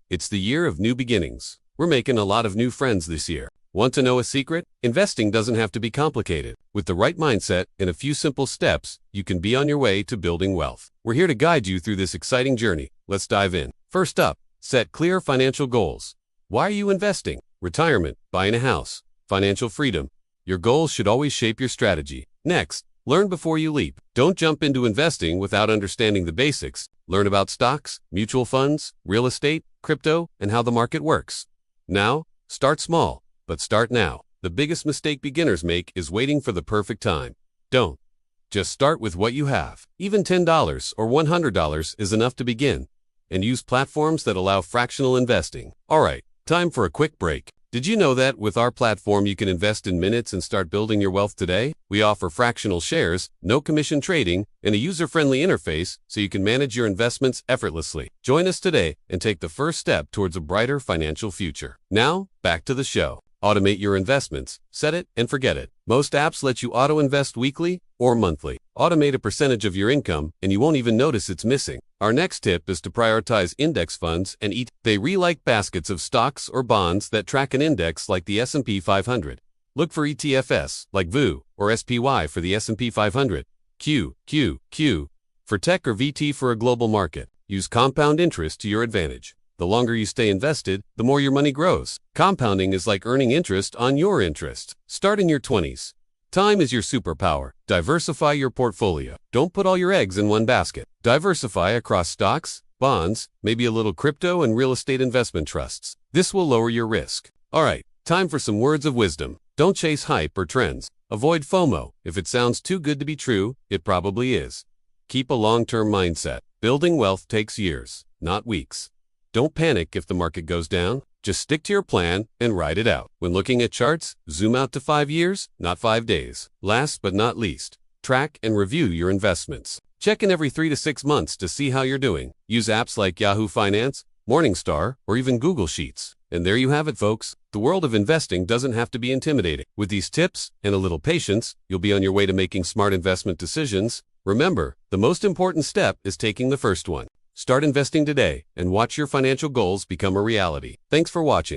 It's the year of new beginnings. We're making a lot of new friends this year. Want to know a secret? Investing doesn't have to be complicated. With the right mindset and a few simple steps, you can be on your way to building wealth. We're here to guide you through this exciting journey. Let's dive in. First up, set clear financial goals. Why are you investing? Retirement, buying a house, financial freedom. Your goals should always shape your strategy. Next, learn before you leap. Don't jump into investing without understanding the basics. Learn about stocks, mutual funds, real estate, crypto, and how the market works. Now, start small, but start now. The biggest mistake beginners make is waiting for the perfect time. Don't. Just start with what you have. Even $10 or $100 is enough to begin. And use platforms that allow fractional investing. Alright, time for a quick break. Did you know that with our platform you can invest in minutes and start building your wealth today? We offer fractional shares, no commission trading, and a user-friendly interface so you can manage your investments effortlessly. Join us today and take the first step towards a brighter financial future. Now, back to the show. Automate your investments, set it and forget it. Most apps let you auto-invest weekly or monthly. Automate a percentage of your income and you won't even notice it's missing. Our next tip is to prioritize index funds and They like baskets of stocks or bonds that track an index like the S&P 500. Look for ETFs like VU or SPY for the S&P 500. Q for tech or VT for a global market. Use compound interest to your advantage. The longer you stay invested, the more your money grows. Compounding is like earning interest on your interest. Start in your 20s. Time is your superpower. Diversify your portfolio. Don't put all your eggs in one basket. Diversify across stocks, bonds, maybe a little crypto and real estate investment trusts. This will lower your risk. Alright, time for some words of wisdom. Don't chase hype or trends. Avoid FOMO. If it sounds too good to be true, it probably is. Keep a long-term mindset. Building wealth takes years, not weeks. Don't panic if the market goes down. Just stick to your plan and ride it out. When looking at charts, zoom out to 5 years, not 5 days. Last but not least, track and review your investments. Check in every 3 to 6 months to see how you're doing. Use apps like Yahoo Finance, Morningstar, or even Google Sheets. And there you have it, folks. The world of investing doesn't have to be intimidating. With these tips and a little patience, you'll be on your way to making smart investment decisions. Remember, the most important step is taking the first one. Start investing today and watch your financial goals become a reality. Thanks for watching.